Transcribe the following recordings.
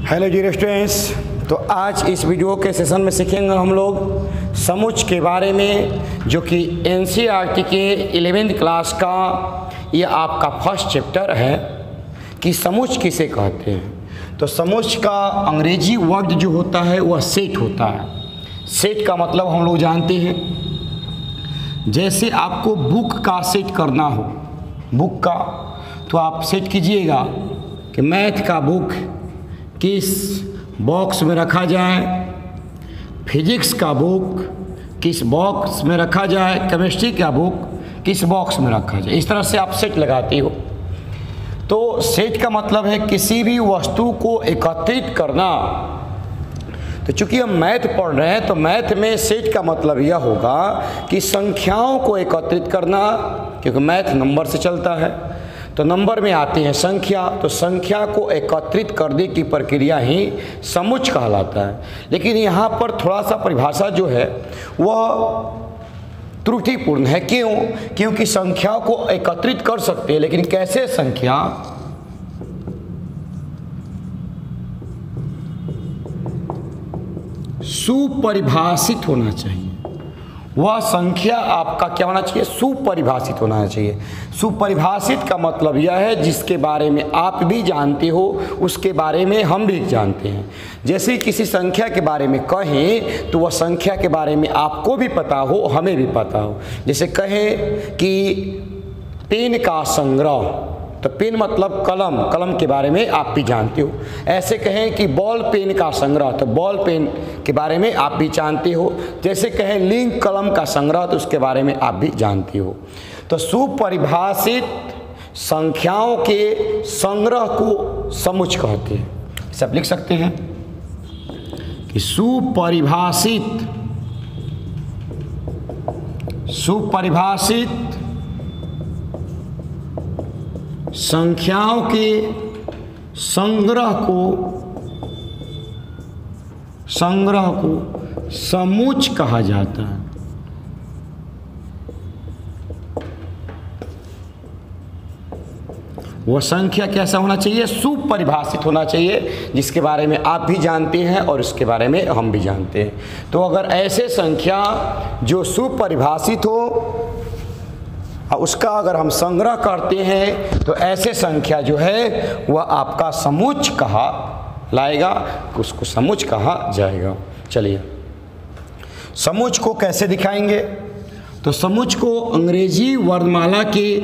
Hello जी students, तो आज इस वीडियो के सेशन में सीखेंगे हम लोग समुच्चय के बारे में, जो कि एनसीईआरटी के 11th क्लास का ये आपका फर्स्ट चैप्टर है कि समुच्चय किसे कहते हैं। तो समुच्चय का अंग्रेजी वर्ड जो होता है वह सेट होता है। सेट का मतलब हम लोग जानते हैं, जैसे आपको बुक का सेट करना हो, बुक का, तो आप सेट कीजिएगा कि मैथ का बुक किस बॉक्स में रखा जाए, फिजिक्स का बुक किस बॉक्स में रखा जाए, केमिस्ट्री का बुक किस बॉक्स में रखा जाए। इस तरह से आप सेट लगाते हो। तो सेट का मतलब है किसी भी वस्तु को एकत्रित करना। तो चूंकि हम मैथ पढ़ रहे हैं, तो मैथ में सेट का मतलब यह होगा कि संख्याओं को एकत्रित करना, क्योंकि मैथ नंबर से चलता है। तो नंबर में आती है संख्या, तो संख्या को एकत्रित करने की प्रक्रिया ही समुच्चय कहलाता है। लेकिन यहाँ पर थोड़ा सा परिभाषा जो है वह त्रुटिपूर्ण है। क्यों? क्योंकि संख्या को एकत्रित कर सकते हैं, लेकिन कैसे संख्या सुपरिभाषित होना चाहिए। वह संख्या आपका क्या होना चाहिए? सुपरिभाषित होना चाहिए। सुपरिभाषित का मतलब यह है जिसके बारे में आप भी जानते हो, उसके बारे में हम भी जानते हैं। जैसे किसी संख्या के बारे में कहें तो वह संख्या के बारे में आपको भी पता हो, हमें भी पता हो। जैसे कहें कि पेन का संग्रह, तो पेन मतलब कलम, कलम के बारे में आप भी जानते हो। ऐसे कहें कि बॉल पेन का संग्रह, तो बॉल पेन के बारे में आप भी जानते हो। जैसे कहें लिंक कलम का संग्रह, तो उसके बारे में आप भी जानते हो। तो सुपरिभाषित संख्याओं के संग्रह को समुच्चय कहते हैं। सब लिख सकते हैं कि सुपरिभाषित संख्याओं के संग्रह को समुच्चय कहा जाता है। वह संख्या कैसा होना चाहिए? सुपरिभाषित होना चाहिए, जिसके बारे में आप भी जानते हैं और उसके बारे में हम भी जानते हैं। तो अगर ऐसे संख्या जो सुपरिभाषित हो, उसका अगर हम संग्रह करते हैं, तो ऐसे संख्या जो है वह आपका समुच्चय कहा लाएगा, उसको समुच्चय कहा जाएगा। चलिए, समुच्चय को कैसे दिखाएंगे? तो समुच्चय को अंग्रेजी वर्णमाला के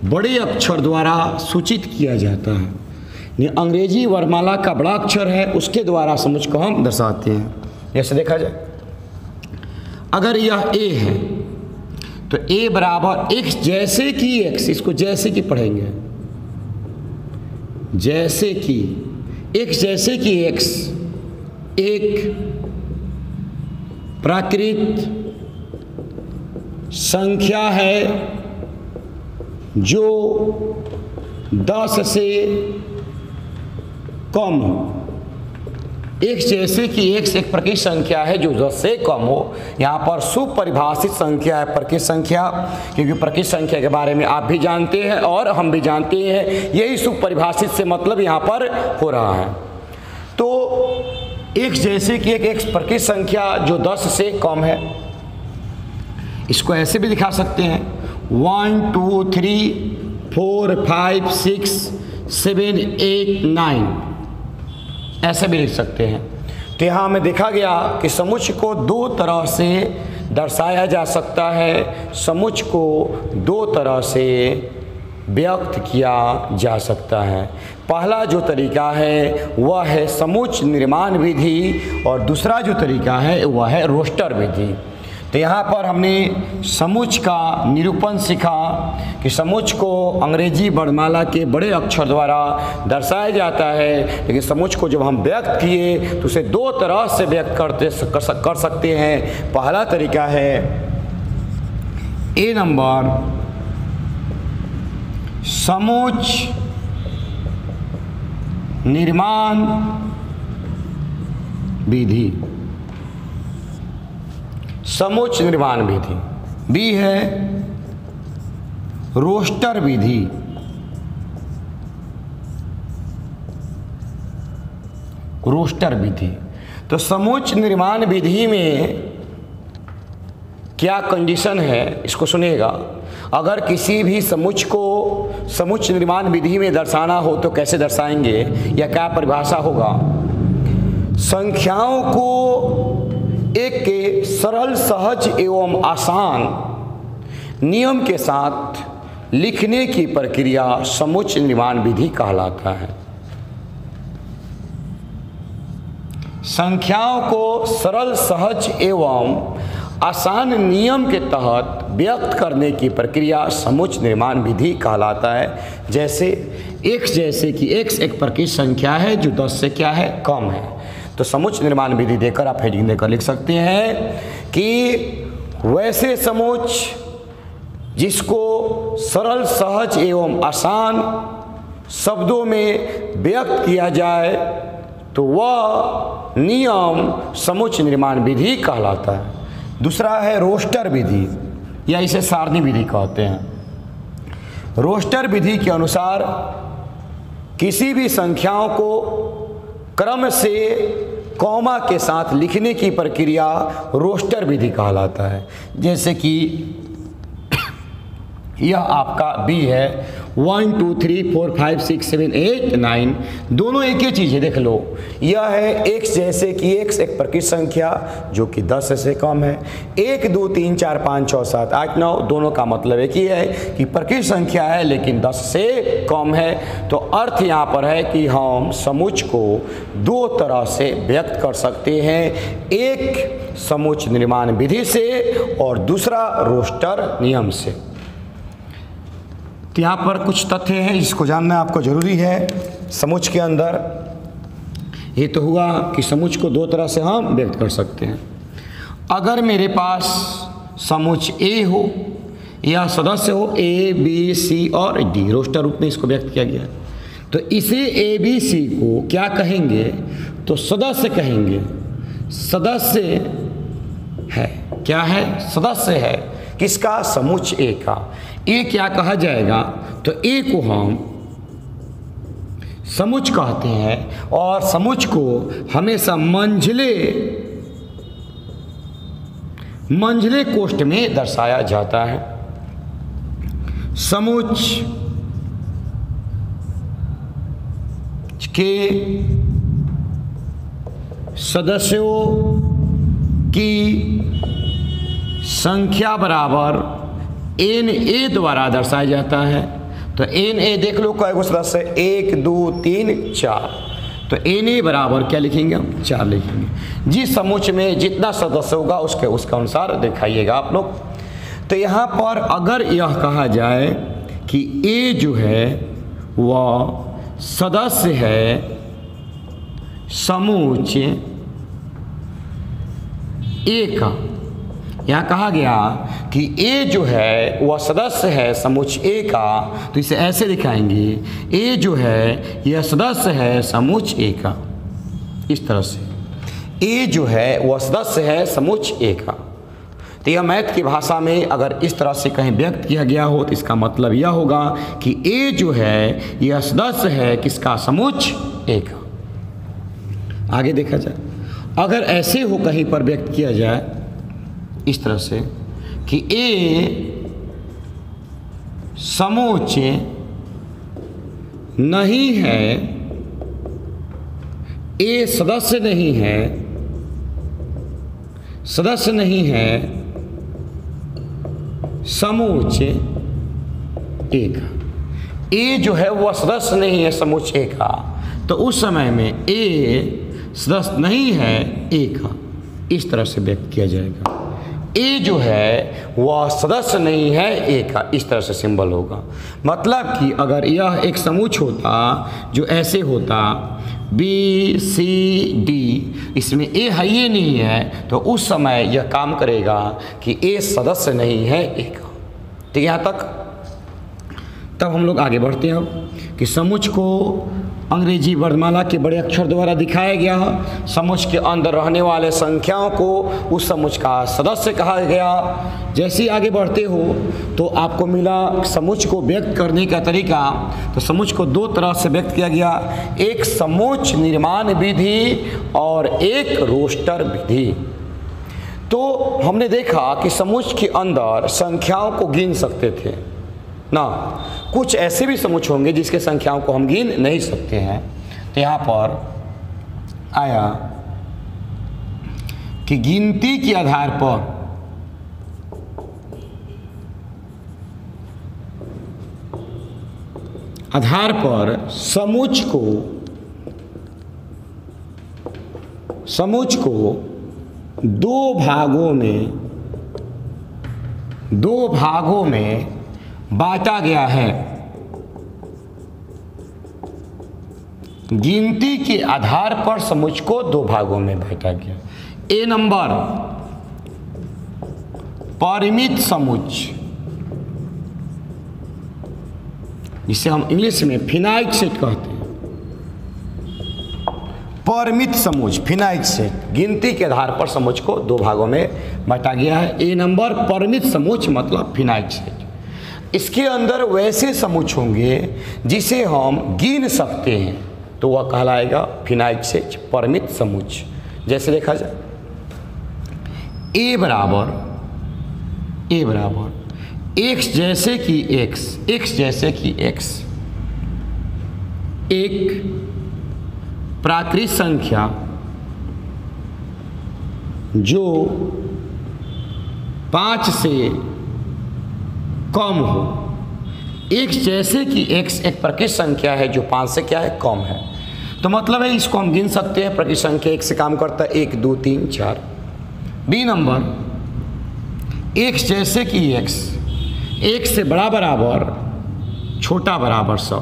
बड़े अक्षर द्वारा सूचित किया जाता है। अंग्रेजी वर्णमाला का बड़ा अक्षर है, उसके द्वारा समुच्चय को हम दर्शाते हैं। जैसे देखा जाए, अगर यह ए है तो a बराबर x जैसे कि x, इसको जैसे कि पढ़ेंगे, जैसे कि x जैसे कि x एक प्राकृत संख्या है जो 10 से कम हो। x जैसे कि x एक प्रकृत संख्या है जो 10 से कम हो। यहाँ पर सुपरिभाषित संख्या है, प्रकृत संख्या, क्योंकि प्रकृत संख्या के बारे में आप भी जानते हैं और हम भी जानते हैं। यही सुपरिभाषित से मतलब यहाँ पर हो रहा है। तो x जैसे कि एक प्रकृत संख्या जो 10 से कम है, इसको ऐसे भी दिखा सकते हैं 1 2 3 4 5 6 7 8 9, ऐसे भी लिख सकते हैं। तो यहाँ हमें देखा गया कि समुच्चय को दो तरह से दर्शाया जा सकता है, समुच्चय को दो तरह से व्यक्त किया जा सकता है। पहला जो तरीका है वह है समुच्चय निर्माण विधि, और दूसरा जो तरीका है वह है रोस्टर विधि। तो यहाँ पर हमने समुच्चय का निरूपण सीखा कि समुच्चय को अंग्रेजी वर्णमाला के बड़े अक्षर द्वारा दर्शाया जाता है, लेकिन समुच्चय को जब हम व्यक्त किए तो उसे दो तरह से व्यक्त कर सकते हैं। पहला तरीका है ए नंबर, समुच्चय निर्माण विधि, समुच्चय निर्माण विधि। बी है रोस्टर विधि। रोस्टर विधि। तो समुच्च निर्माण विधि में क्या कंडीशन है इसको सुनिएगा। अगर किसी भी समुच्च को समुच्च निर्माण विधि में दर्शाना हो तो कैसे दर्शाएंगे या क्या परिभाषा होगा? संख्याओं को एक सरल, सहज एवं आसान नियम के साथ लिखने की प्रक्रिया समुच्च निर्माण विधि कहलाता है। संख्याओं को सरल, सहज एवं आसान नियम के तहत व्यक्त करने की प्रक्रिया समुच्च निर्माण विधि कहलाता है। जैसे कि x एक प्रकृत संख्या है जो 10 से क्या है, कम है। तो समुच्च निर्माण विधि देकर आप हेडिंग देकर लिख सकते हैं कि वैसे समुच्च जिसको सरल, सहज एवं आसान शब्दों में व्यक्त किया जाए तो वह नियम समुच्च निर्माण विधि कहलाता है। दूसरा है रोस्टर विधि या इसे सारणी विधि कहते हैं। रोस्टर विधि के अनुसार किसी भी संख्याओं को क्रम से कॉमा के साथ लिखने की प्रक्रिया रोस्टर विधि कहलाता है। जैसे कि यह आपका बी है, 1 2 3 4 5 6 7 8 9 दोनों एक ही चीज़ है, देख लो। यह है x, जैसे कि x एक प्रकृत संख्या जो कि 10 से कम है। 1 2 3 4 5 6 7 8 9 दोनों का मतलब एक ही है कि प्रकृत संख्या है लेकिन 10 से कम है। तो अर्थ यहाँ पर है कि हम समुच्च को दो तरह से व्यक्त कर सकते हैं, एक समुच्च निर्माण विधि से और दूसरा रोस्टर नियम से। तो यहाँ पर कुछ तथ्य हैं जिसको जानना आपको ज़रूरी है समुच्च के अंदर। ये तो हुआ कि समुच्च को दो तरह से हम व्यक्त कर सकते हैं। अगर मेरे पास समुच्च ए हो या सदस्य हो ए बी सी और डी, रोस्टर रूप में इसको व्यक्त किया गया, तो इसे ए बी सी को क्या कहेंगे? तो सदस्य कहेंगे। सदस्य है, क्या है? सदस्य है। किसका? समुच्च ए का। ए क्या कहा जाएगा? तो ए को हम समुच्च कहते हैं और समुच्च को हमेशा मंझले कोष्ठ में दर्शाया जाता है। समुच्च के सदस्यों की संख्या बराबर एन ए द्वारा दर्शाया जाता है। तो एन ए देख लो कई सदस्य, 1 2 3 4। तो एन ए बराबर क्या लिखेंगे हम? 4 लिखेंगे। जिस समुच्च में जितना सदस्य होगा उसका अनुसार दिखाइएगा आप लोग। तो यहाँ पर अगर यह कहा जाए कि ए जो है वह सदस्य है समुच्च ए का, यहाँ कहा गया कि ए जो है वह सदस्य है समुच्च ए का, तो इसे ऐसे दिखाएंगे, ए जो है यह सदस्य है समुच्च ए का। इस तरह से ए जो है वह सदस्य है समुच्च ए का। तो यह मैथ की भाषा में अगर इस तरह से कहीं व्यक्त किया गया हो तो इसका मतलब यह होगा कि ए जो है यह सदस्य है किसका? समुच्च ए का। आगे देखा जाए, अगर ऐसे हो कहीं पर व्यक्त किया जाए इस तरह से कि ए समुच्च नहीं है, ए सदस्य नहीं है, सदस्य नहीं है समुच्च ए का। ए जो है वह सदस्य नहीं है समुच्च ए का, तो उस समय में ए सदस्य नहीं है ए का, इस तरह से व्यक्त किया जाएगा। ए जो है वह सदस्य नहीं है ए का, इस तरह से सिंबल होगा। मतलब कि अगर यह एक समुच्च होता जो ऐसे होता बी सी डी, इसमें ए है ये नहीं है, तो उस समय यह काम करेगा कि ए सदस्य नहीं है ए का। ठीक है यहाँ तक। तब हम लोग आगे बढ़ते हैं कि समुच्च को अंग्रेजी वर्णमाला के बड़े अक्षर द्वारा दिखाया गया। समुच के अंदर रहने वाले संख्याओं को उस समुच का सदस्य कहा गया। जैसे ही आगे बढ़ते हो तो आपको मिला समुच को व्यक्त करने का तरीका। तो समुच को दो तरह से व्यक्त किया गया, एक समुच निर्माण विधि और एक रोस्टर विधि। तो हमने देखा कि समुच के अंदर संख्याओं को गिन सकते थे ना, कुछ ऐसे भी समुच होंगे जिसके संख्याओं को हम गिन नहीं सकते हैं। तो यहाँ पर आया कि गिनती के आधार पर समुच को दो भागों में बांटा गया है। गिनती के आधार पर समुच को दो भागों में बांटा गया। ए नंबर परिमित समुच, जिसे हम इंग्लिश में फिनाइट सेट कहते हैं। परिमित समुच, फिनाइट सेट, गिनती के आधार पर समुच को दो भागों में बांटा गया है। ए नंबर परिमित समुच मतलब फिनाइट सेट। इसके अंदर वैसे समुच होंगे जिसे हम गिन सकते हैं तो वह कहलाएगा फिनाइट सेट, परिमित समुच। जैसे देखा जाए ए बराबर x जैसे कि x जैसे कि x एक प्राकृत संख्या जो 5 से कम हो। x जैसे कि x एक प्राकृत संख्या है जो 5 से क्या है, कम है। तो मतलब है इसको हम गिन सकते हैं, प्राकृत संख्या 1 से काम करता है, 1 2 3 4। बी नंबर x जैसे कि x 1 से बड़ा बराबर छोटा बराबर 100।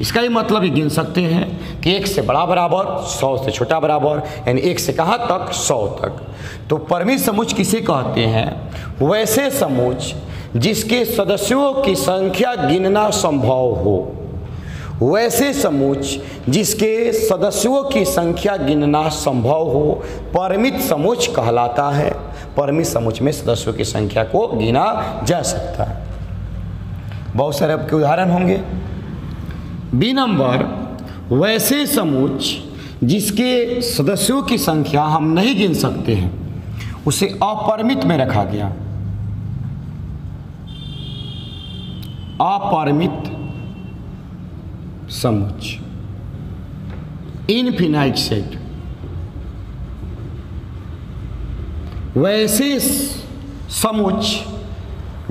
इसका ही मतलब ये गिन सकते हैं कि 1 से बड़ा बराबर 100 से छोटा बराबर, यानी 1 से कहाँ तक, 100 तक। तो परिमित समुच किसे कहते हैं? वैसे समुच जिसके सदस्यों की संख्या गिनना संभव हो। वैसे समुच जिसके सदस्यों की संख्या गिनना संभव हो परिमित समुच कहलाता है। परिमित समुच में सदस्यों की संख्या को गिना जा सकता है। बहुत सारे आपके उदाहरण होंगे। बी नंबर वैसे समुच जिसके सदस्यों की संख्या हम नहीं गिन सकते हैं, उसे अपरिमित में रखा गया। अपरिमित समुच, इनफिनाइट सेट। वैसे समुच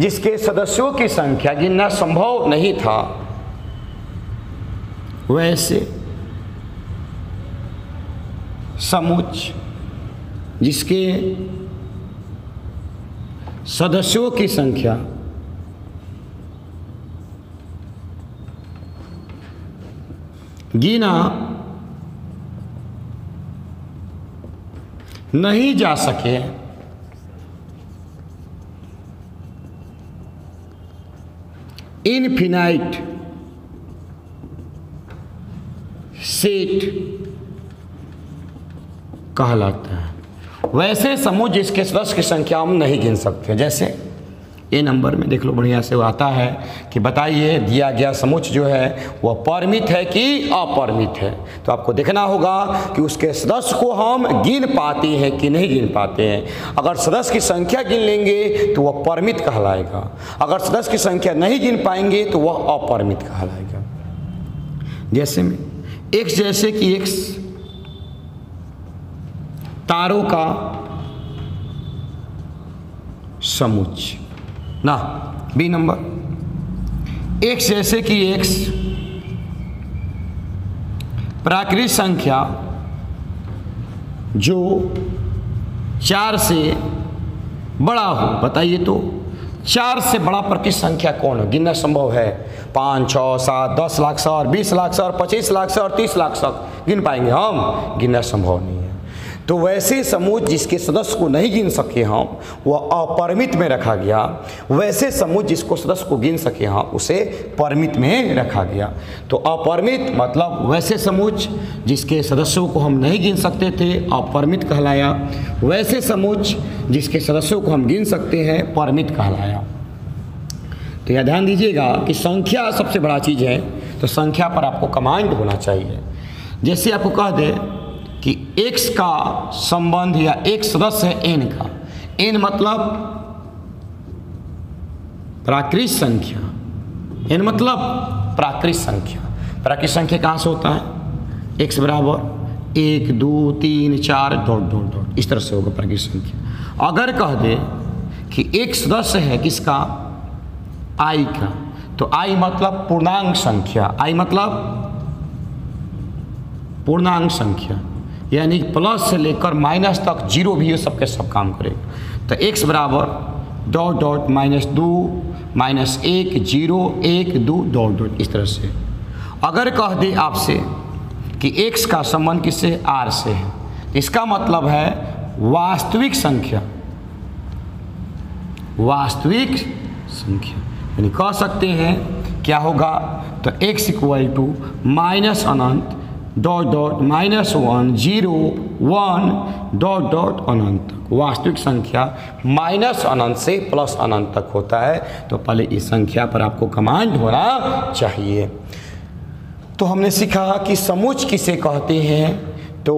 जिसके सदस्यों की संख्या गिनना संभव नहीं था, वैसे समुच जिसके सदस्यों की संख्या गिना नहीं जा सके, इनफिनाइट सेट कहलाता है। वैसे समूह जिसके सदस्य की संख्या हम नहीं गिन सकते। जैसे ए नंबर में देख लो, बढ़िया से वो आता है कि बताइए दिया गया समुच जो है वह परिमित है कि अपरिमित है। तो आपको देखना होगा कि उसके सदस्य को हम गिन पाते हैं कि नहीं गिन पाते हैं। अगर सदस्य की संख्या गिन लेंगे तो वह परिमित कहलाएगा, अगर सदस्य की संख्या नहीं गिन पाएंगे तो वह अपरिमित कहलाएगा। जैसे में x जैसे कि x तारों का समुच ना। बी नंबर x जैसे कि x प्राकृत संख्या जो 4 से बड़ा हो। बताइए तो 4 से बड़ा प्राकृत संख्या कौन है? गिनना संभव है? 5, 6, 7, 10 लाख से और 20 लाख से और 25 लाख से और 30 लाख से गिन पाएंगे हम? गिनना संभव नहीं है। तो वैसे समूह जिसके सदस्य को नहीं गिन सके हम वह अपरिमित में रखा गया, वैसे समूह जिसको सदस्य को गिन सके हम उसे परिमित में रखा गया। तो अपरिमित मतलब वैसे समूह जिसके सदस्यों को हम नहीं गिन सकते थे, अपरिमित कहलाया। वैसे समूह जिसके सदस्यों को हम गिन सकते हैं, परिमित कहलाया। तो यह ध्यान दीजिएगा कि संख्या सबसे बड़ा चीज़ है, तो संख्या पर आपको कमांड होना चाहिए। जैसे आपको कह दे कि x का संबंध या एक सदस्य है n का, n मतलब प्राकृत संख्या, n मतलब प्राकृत संख्या। प्राकृत संख्या कहाँ से होता है? x बराबर 1 2 3 4 डॉट डॉट डॉट, इस तरह से होगा प्राकृत संख्या। अगर कह दे कि एक सदस्य है किसका? i का, तो i मतलब पूर्णांक संख्या, i मतलब पूर्णांक संख्या, यानी प्लस से लेकर माइनस तक जीरो भी ये सब के सब काम करेगा। तो x बराबर डॉट डॉट -2 -1 0 1 2 डॉट डॉट, इस तरह से। अगर कह दे आपसे कि x का संबंध किससे? r से है, इसका मतलब है वास्तविक संख्या, वास्तविक संख्या, यानी कह सकते हैं क्या होगा? तो x इक्वल टू माइनस अनंत डॉट डॉट -1 0 1 डॉट डॉट अनंत तक। वास्तविक संख्या माइनस अनंत से प्लस अनंत तक होता है। तो पहले इस संख्या पर आपको कमांड होना चाहिए। तो हमने सीखा कि समुच्चय किसे कहते हैं? तो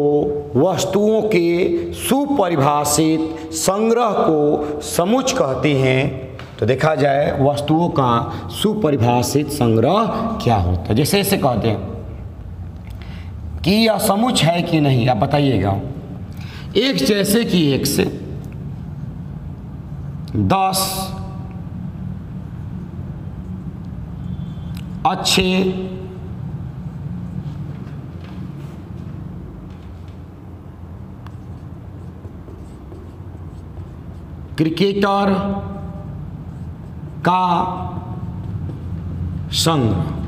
वस्तुओं के सुपरिभाषित संग्रह को समुच्चय कहते हैं। तो देखा जाए वस्तुओं का सुपरिभाषित संग्रह क्या होता है। जैसे ऐसे कहते हैं कि यह समुच्चय है कि नहीं, आप बताइएगा। एक जैसे कि 1 से 10 अच्छे क्रिकेटर का संग्रह,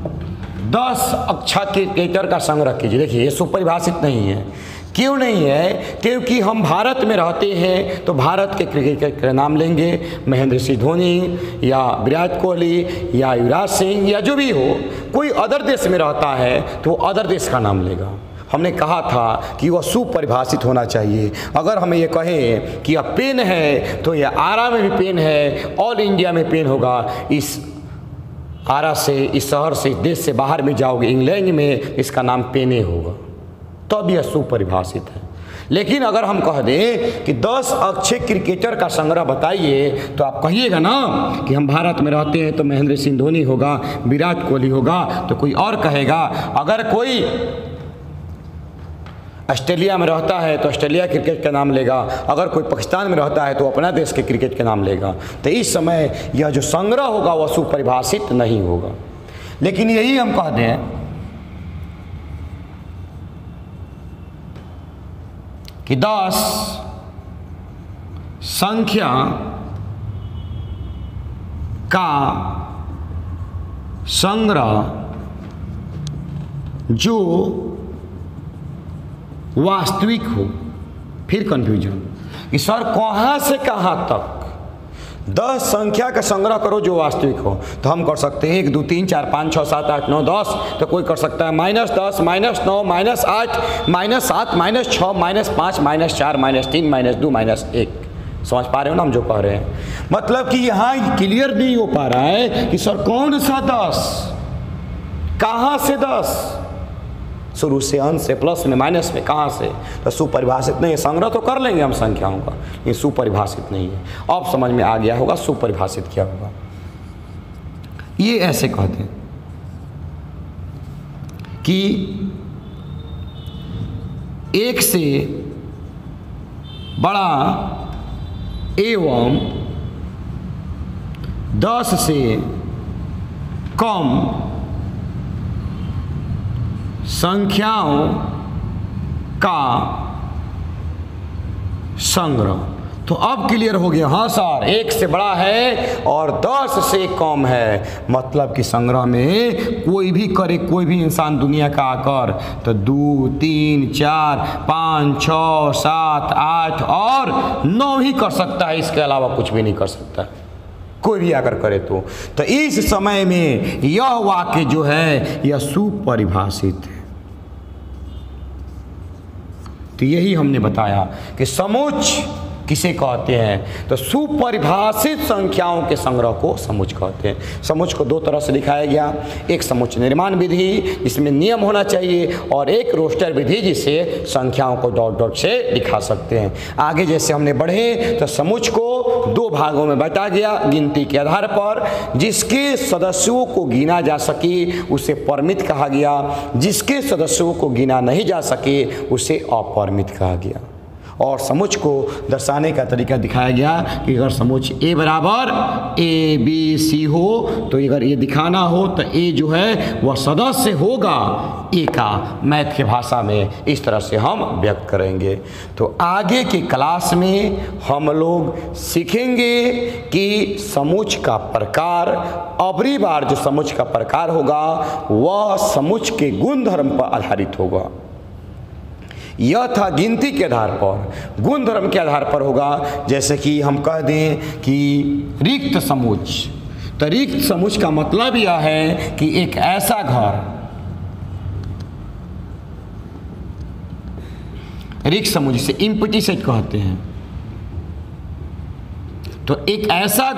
10 अच्छा क्रिकेटर का संग्रह कीजिए। देखिए ये सुपरिभाषित नहीं है। क्यों नहीं है? क्योंकि हम भारत में रहते हैं तो भारत के क्रिकेटर के नाम लेंगे, महेंद्र सिंह धोनी या विराट कोहली या युवराज सिंह या जो भी हो। कोई अदर देश में रहता है तो वो अदर देश का नाम लेगा। हमने कहा था कि वह सुपरिभाषित होना चाहिए। अगर हमें ये कहें कि यह पेन है तो यह आरा में भी पेन है, ऑल इंडिया में पेन होगा। इस आरा से, इस शहर से, इस देश से बाहर में जाओगे इंग्लैंड में, इसका नाम पेने होगा, तब यह सुपरिभाषित है। लेकिन अगर हम कह दें कि 10 अच्छे क्रिकेटर का संग्रह बताइए, तो आप कहिएगा ना कि हम भारत में रहते हैं तो महेंद्र सिंह धोनी होगा, विराट कोहली होगा, तो कोई और कहेगा। अगर कोई ऑस्ट्रेलिया में रहता है तो ऑस्ट्रेलिया क्रिकेट का नाम लेगा, अगर कोई पाकिस्तान में रहता है तो अपना देश के क्रिकेट के नाम लेगा। तो इस समय यह जो संग्रह होगा वह सुपरिभाषित नहीं होगा। लेकिन यही हम कहते हैं कि 10 संख्या का संग्रह जो वास्तविक हो। फिर कंफ्यूजन कि सर कहाँ से कहाँ तक 10 संख्या का संग्रह करो जो वास्तविक हो। तो हम कर सकते हैं 1 2 3 4 5 6 7 8 9 10। तो कोई कर सकता है -10 -9 -8 -7 -6 -5 -4 -3 -2 -1। समझ पा रहे हो ना हम जो कह रहे हैं? मतलब कि यहाँ क्लियर नहीं हो पा रहा है कि सर कौन सा 10, कहाँ से 10, शुरू से, अंत से, प्लस में, माइनस में, कहाँ से। तो सुपरिभाषित नहीं है। संग्रह तो कर लेंगे हम संख्याओं का, ये सुपरिभाषित नहीं है। अब समझ में आ गया होगा सुपरिभाषित क्या होगा। ये ऐसे कहते हैं कि 1 से बड़ा एवं 10 से कम संख्याओं का संग्रह। तो अब क्लियर हो गया। हाँ सर, 1 से बड़ा है और 10 से कम है, मतलब कि संग्रह में कोई भी करे, कोई भी इंसान दुनिया का आकर तो 2, 3, 4, 5, 6, 7, 8 और 9 ही कर सकता है, इसके अलावा कुछ भी नहीं कर सकता कोई भी आकर करे तो इस समय में यह वाक्य जो है यह सुपरिभाषित है। तो यही हमने बताया कि समुच्च किसे कहते हैं, तो सुपरिभाषित संख्याओं के संग्रह को समुच्च कहते हैं। समुच्च को 2 तरह से दिखाया गया, एक समुच्च निर्माण विधि जिसमें नियम होना चाहिए और एक रोस्टर विधि जिससे संख्याओं को डॉट डॉट से दिखा सकते हैं। आगे जैसे हमने बढ़े तो समुच्च को 2 भागों में बांटा गया गिनती के आधार पर। जिसके सदस्यों को गिना जा सके उसे परिमित कहा गया, जिसके सदस्यों को गिना नहीं जा सके उसे अपरिमित कहा गया। और समुच्च को दर्शाने का तरीका दिखाया गया कि अगर समुच्च A बराबर ABC हो तो अगर ये दिखाना हो तो A जो है वह सदस्य होगा A का, मैथ के भाषा में इस तरह से हम व्यक्त करेंगे। तो आगे की क्लास में हम लोग सीखेंगे कि समुच्च का प्रकार, अबरी बार जो समुच्च का प्रकार होगा वह समुच्च के गुणधर्म पर आधारित होगा। यह था गिनती के आधार पर, गुणधर्म के आधार पर होगा। जैसे कि हम कह दें कि रिक्त समुच्च, तो रिक्त समुच्च का मतलब यह है कि एक ऐसा घर, रिक्त समुच्च जिसे एम्प्टी सेट कहते हैं, तो एक ऐसा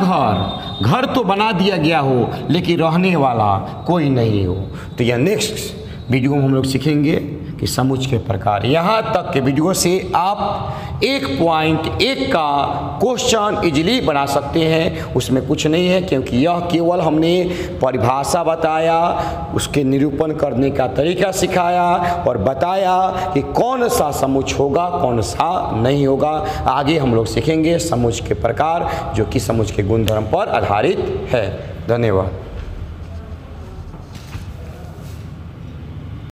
घर तो बना दिया गया हो लेकिन रहने वाला कोई नहीं हो। तो यह नेक्स्ट वीडियो में हम लोग सीखेंगे कि समुच्च के प्रकार। यहाँ तक के वीडियो से आप 1.1 का क्वेश्चन इजीली बना सकते हैं, उसमें कुछ नहीं है, क्योंकि यह केवल हमने परिभाषा बताया, उसके निरूपण करने का तरीका सिखाया और बताया कि कौन सा समुच्च होगा कौन सा नहीं होगा। आगे हम लोग सीखेंगे समुच्च के प्रकार जो कि समुच्च के गुणधर्म पर आधारित है। धन्यवाद।